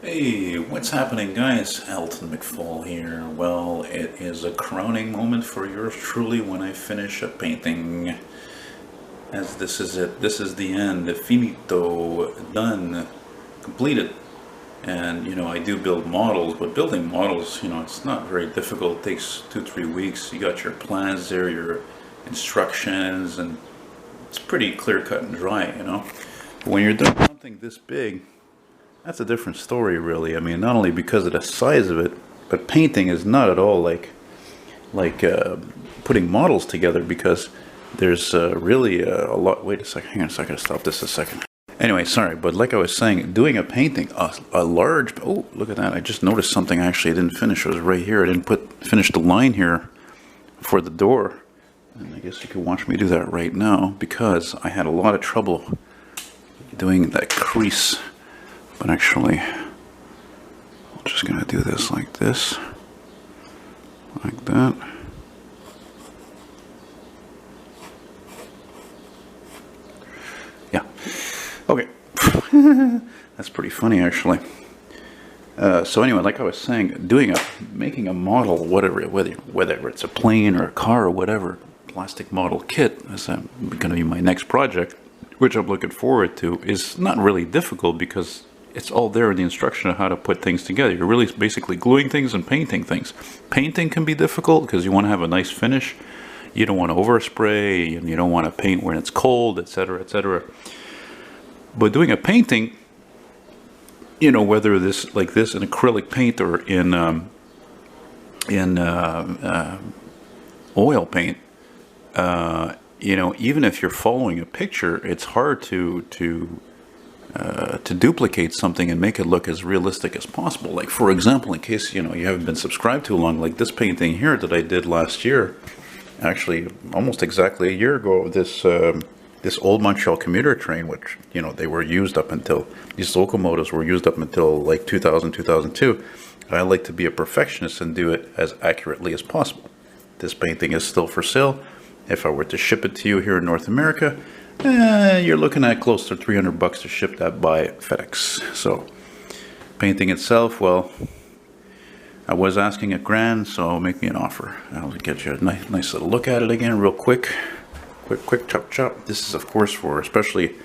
Hey, what's happening, guys? Elton McFALL here. Well, it is a crowning moment for yours truly when I finish a painting. As this is it. This is the end. Finito. Done. Completed. And, I do build models, but building models, it's not very difficult. It takes 2-3 weeks. You got your plans there, your instructions, and it's pretty clear cut and dry. But when you're doing something this big, that's a different story, really. I mean, not only because of the size of it, but painting is not at all like putting models together, because there's really a lot. Wait a second, hang on a second, stop this a second. Anyway, sorry, but like I was saying, doing a painting, a large. Oh, look at that! I just noticed something. Actually, I didn't finish. It was right here. I didn't finish the line here for the door, and I guess you could watch me do that right now because I had a lot of trouble doing that crease. But actually, I'm just going to do this, like that. Yeah. Okay. That's pretty funny, actually. So anyway, like I was saying, making a model, whether it's a plane or a car or whatever, plastic model kit is going to be my next project, which I'm looking forward to, is not really difficult because it's all there in the instruction of how to put things together. You're really basically gluing things and painting things. Painting can be difficult because you want to have a nice finish. You don't want to overspray, and you don't want to paint when it's cold, etc., etc. But doing a painting, whether this in acrylic paint or in oil paint, even if you're following a picture, it's hard to duplicate something and make it look as realistic as possible. Like, for example, in case you haven't been subscribed too long, like this painting here that I did last year, actually almost exactly a year ago, this old Montreal commuter train, which they were used up until, these locomotives were used up until like 2000, 2002. I like to be a perfectionist and do it as accurately as possible. This painting is still for sale. If I were to ship it to you here in North America, you're looking at close to $300 to ship that by FedEx. So, painting itself, well, I was asking $1,000, so make me an offer. I'll get you a nice little look at it again, real quick. Quick, chop. This is, of course, for especially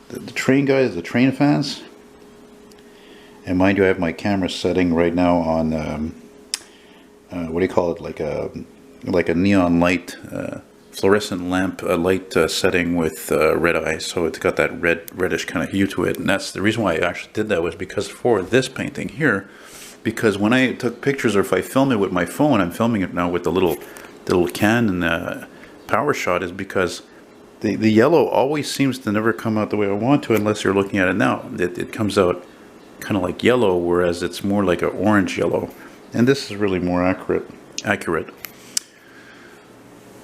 the train guys, the train fans. And mind you, I have my camera setting right now on what do you call it? Like a neon light. Fluorescent lamp light setting with red eye, so it's got that reddish kind of hue to it. And that's the reason why I actually did that, was because for this painting here, because when I took pictures, or if I film it with my phone, I'm filming it now with the little Canon power shot, is because the yellow always seems to never come out the way I want to unless you're looking at it now. It comes out kind of like yellow, whereas it's more like an orange yellow, and this is really more accurate.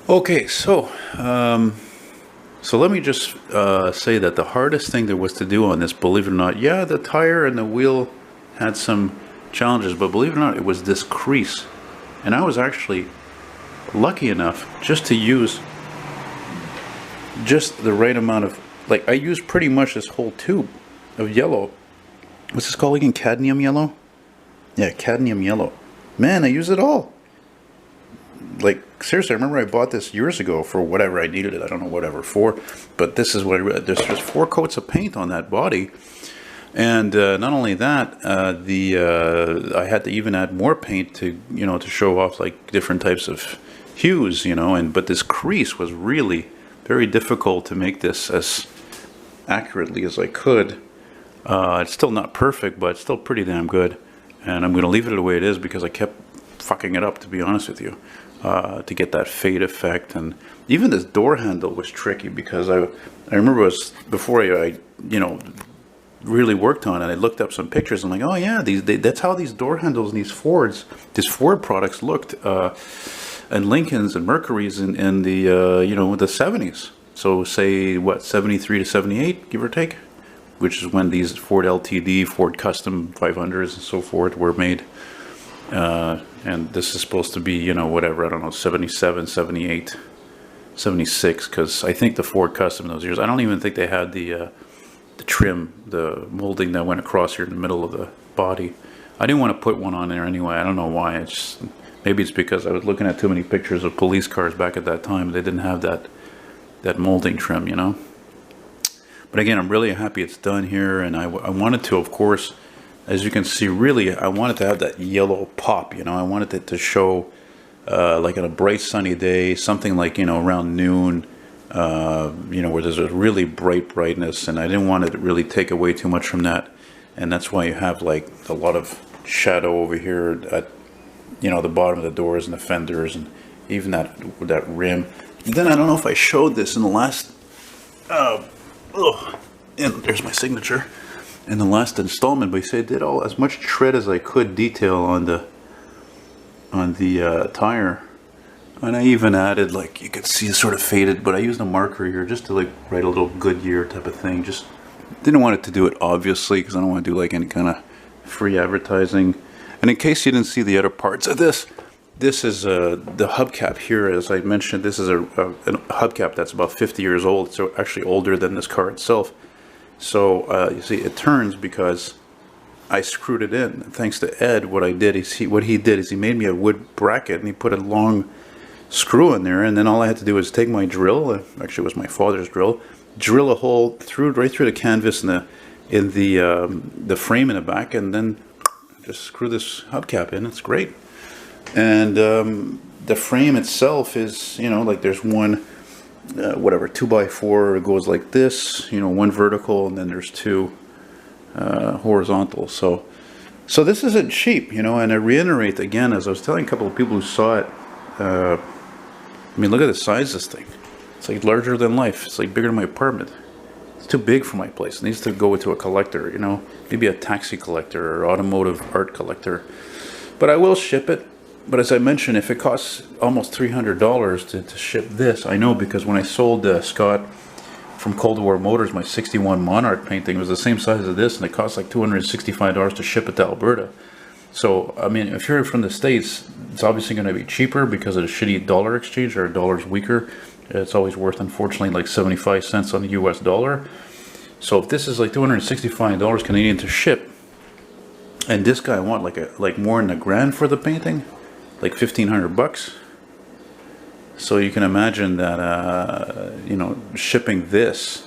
Okay, so let me just say that the hardest thing there was to do on this, believe it or not, yeah, the tire and the wheel had some challenges, but believe it or not, it was this crease. And I was actually lucky enough just to use just the right amount of, like, I used pretty much this whole tube of yellow. What's this called again? Cadmium yellow? Yeah, cadmium yellow. Man, I use it all. Like, seriously, I remember I bought this years ago for whatever I needed it. I don't know whatever for, but this is what I read. There's just 4 coats of paint on that body, and not only that, I had to even add more paint to to show off like different types of hues, but this crease was really very difficult to make this as accurately as I could. It's still not perfect, but it's still pretty damn good, and I'm going to leave it the way it is because I kept fucking it up, to be honest with you. To get that fade effect. And even this door handle was tricky, because I remember it was before I really worked on it. I looked up some pictures and like, oh yeah, that's how these door handles and these Ford products looked, and Lincolns and Mercurys in the the 70s. So say what, 73 to 78, give or take, which is when these Ford LTD, Ford Custom 500s and so forth were made. And this is supposed to be, whatever, I don't know, 77, 78, 76, because I think the Ford Custom in those years, I don't even think they had the trim, the molding that went across here in the middle of the body. I didn't want to put one on there anyway. I don't know why. It's just, maybe it's because I was looking at too many pictures of police cars back at that time. They didn't have that molding trim, you know. But again, I'm really happy it's done here, and I wanted to, of course, as you can see, really, I wanted to have that yellow pop, you know. I wanted it to show, like on a bright sunny day, something like, you know, around noon, you know, where there's a really bright brightness, and I didn't want it to really take away too much from that. And that's why you have like a lot of shadow over here at, you know, the bottom of the doors and the fenders, and even that rim. And then I don't know if I showed this in the last, and there's my signature, in the last installment, but you say I did as much tread as I could detail on the tire. And I even added, like, you could see it's sort of faded, but I used a marker here just to like write a little Goodyear type of thing. Just didn't want it to do it obviously, because I don't want to do like any kind of free advertising. And in case you didn't see the other parts of this, this is the hubcap here. As I mentioned, this is a hubcap that's about 50 years old, so actually older than this car itself. So you see, it turns because I screwed it in. Thanks to Ed, what he did is he made me a wood bracket, and he put a long screw in there, and then all I had to do was take my drill, actually it was my father's drill a hole right through the canvas in the frame in the back, and then just screw this hubcap in. It's great. And the frame itself is, you know, like there's one whatever 2x4, it goes like this, you know, one vertical, and then there's two horizontal. So this isn't cheap, you know. And I reiterate again, as I was telling a couple of people who saw it, I mean, look at the size of this thing. It's like larger than life. It's like bigger than my apartment. It's too big for my place. It needs to go into a collector, you know, maybe a taxi collector or automotive art collector. But I will ship it. But as I mentioned, if it costs almost $300 to ship this, I know, because when I sold Scott from Cold War Motors my 61 Monarch painting, it was the same size as this, and it cost like $265 to ship it to Alberta. So, I mean, if you're from the States, it's obviously going to be cheaper because of the shitty dollar exchange. Our dollar's weaker. It's always worth, unfortunately, like 75 cents on the US dollar. So if this is like $265 Canadian to ship, and this guy want like more than $1,000 for the painting, like $1,500 So you can imagine that, you know, shipping this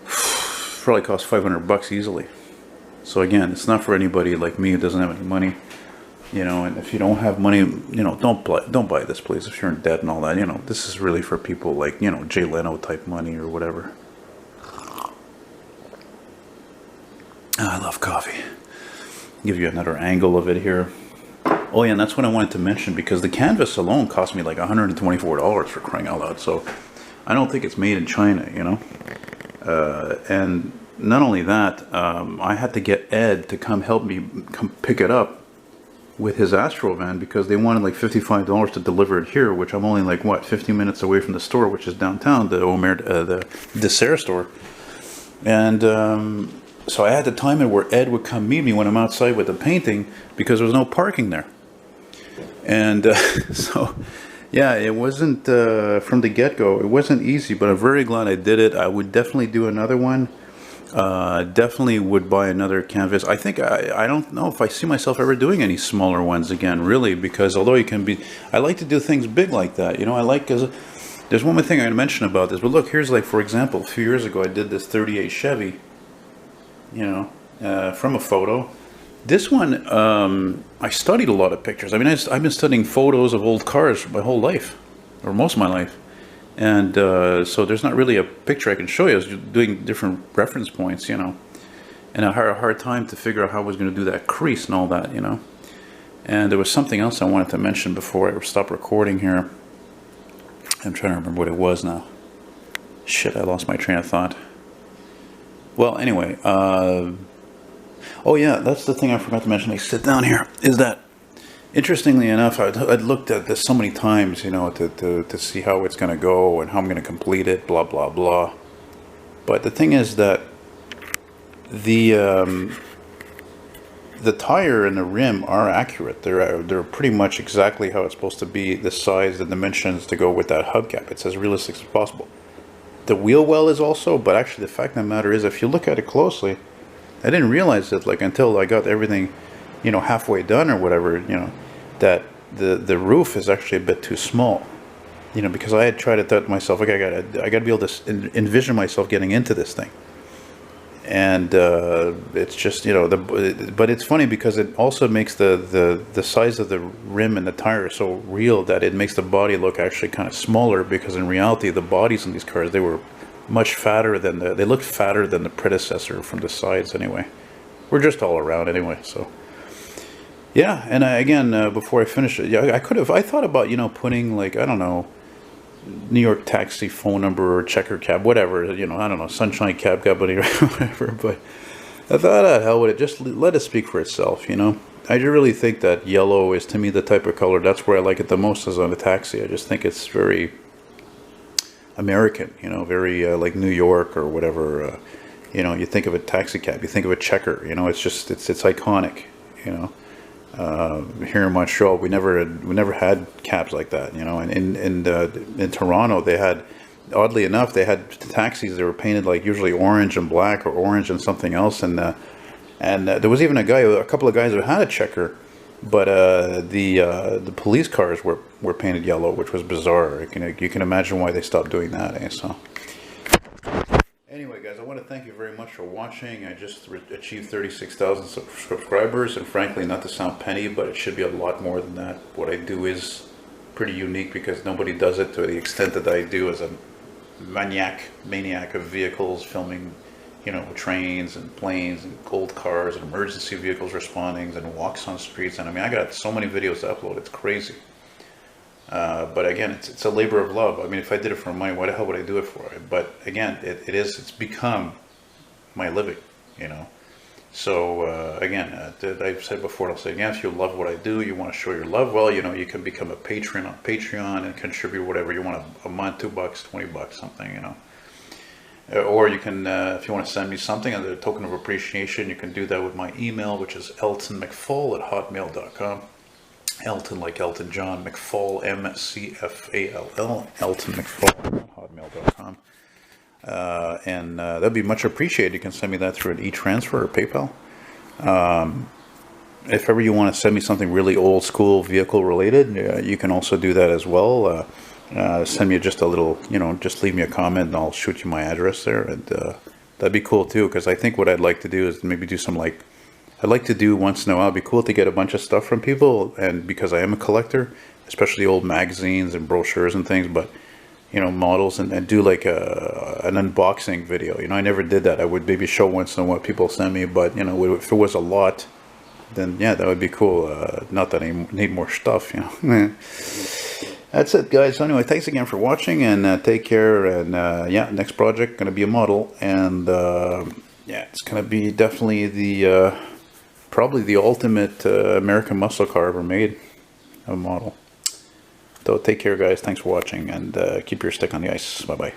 probably costs $500 easily. So again, it's not for anybody like me who doesn't have any money, you know. And if you don't have money, you know, don't buy this, please. If you're in debt and all that, you know, this is really for people like, you know, Jay Leno type money or whatever. I love coffee. Give you another angle of it here. Oh yeah, and that's what I wanted to mention, because the canvas alone cost me like $124 for crying out loud. So I don't think it's made in China, you know. And not only that, I had to get Ed to come help me pick it up with his Astro van, because they wanted like $55 to deliver it here, which I'm only like, what, 50 minutes away from the store, which is downtown, the Dessert store. And so I had to time it where Ed would come meet me when I'm outside with the painting, because there was no parking there. And so, yeah, it wasn't, from the get-go, it wasn't easy, but I'm very glad I did it. I would definitely do another one. Definitely would buy another canvas. I think I don't know if I see myself ever doing any smaller ones again, really, because although you can be, I like to do things big like that, you know. I like, because there's one more thing I'm going to mention about this. But look, here's, like, for example, a few years ago I did this 38 Chevy, you know, from a photo. This one, I studied a lot of pictures. I mean, I've been studying photos of old cars my whole life, or most of my life. And so there's not really a picture I can show you. I was doing different reference points, you know. And I had a hard time to figure out how I was going to do that crease and all that, you know. And there was something else I wanted to mention before I stop recording here. I'm trying to remember what it was now. Shit, I lost my train of thought. Well, anyway, oh yeah, that's the thing I forgot to mention. I sit down here, is that, interestingly enough, I'd looked at this so many times, you know, to see how it's going to go and how I'm going to complete it, blah, blah, blah. But the thing is that the tire and the rim are accurate. They're pretty much exactly how it's supposed to be, the size, the dimensions to go with that hubcap. It's as realistic as possible. the wheel well is also, but actually the fact of the matter is, if you look at it closely, I didn't realize that, like, until I got everything, you know, halfway done or whatever, you know, that the roof is actually a bit too small, you know, because I had tried to thought to myself, like, I gotta be able to envision myself getting into this thing. And it's just, you know, but it's funny because it also makes the size of the rim and the tire so real that it makes the body look actually kind of smaller, because in reality the bodies in these cars, they were much fatter than they looked fatter than the predecessor from the sides anyway. We're just all around anyway. So yeah. And again, before I finish it, yeah, I thought about, you know, putting, like, I don't know, New York taxi phone number or checker cab, whatever, you know, I don't know, Sunshine Cab Company or whatever, but I thought, hell with it, just let it speak for itself, you know. I really think that yellow is, to me, the type of color, that's where I like it the most, is on a taxi. I just think it's very American, you know, very like New York or whatever, you know, you think of a taxi cab, you think of a checker, you know, it's just, it's iconic, you know. Here in Montreal, we never had cabs like that, you know. And in Toronto, they had, oddly enough, they had taxis that were painted like usually orange and black, or orange and something else. And there was even a couple of guys who had a checker, but the police cars were painted yellow, which was bizarre. You can imagine why they stopped doing that, eh? So. Anyway, guys, I want to thank you very much for watching. I just achieved 36,000 subscribers, and frankly, not to sound penny, but it should be a lot more than that. What I do is pretty unique, because nobody does it to the extent that I do, as a maniac of vehicles, filming, you know, trains and planes and gold cars and emergency vehicles responding and walks on streets. And I mean, I got so many videos to upload, it's crazy. But again, it's a labor of love. I mean, if I did it for money, why the hell would I do it for? But again, it's become my living, you know. So again, I've said before, I'll say again, if you love what I do, you want to show your love, well, you know, you can become a patron on Patreon and contribute whatever you want, a month, $2, $20, something, you know. Or you can, if you want to send me something as a token of appreciation, you can do that with my email, which is eltonmcfall@hotmail.com. Elton, like Elton John, McFALL, MCFALL, Elton McFall, hotmail.com. And that'd be much appreciated. You can send me that through an e-transfer or PayPal. If ever you want to send me something really old school vehicle related, you can also do that as well. Send me just a little, you know, just leave me a comment and I'll shoot you my address there. And that'd be cool too, because I think what I'd like to do is maybe do some, like, I'd like to do once in a while, it'd be cool to get a bunch of stuff from people, and because I am a collector, especially old magazines and brochures and things, but, you know, models, and do like an unboxing video. You know, I never did that. I would maybe show once in a while what people send me, but, you know, if it was a lot, then yeah, that would be cool. Not that I need more stuff, you know. That's it, guys. So anyway, thanks again for watching, and take care. And yeah, next project going to be a model, and yeah, it's going to be definitely the probably the ultimate American muscle car ever made, a model. So take care, guys. Thanks for watching, and keep your stick on the ice. Bye bye.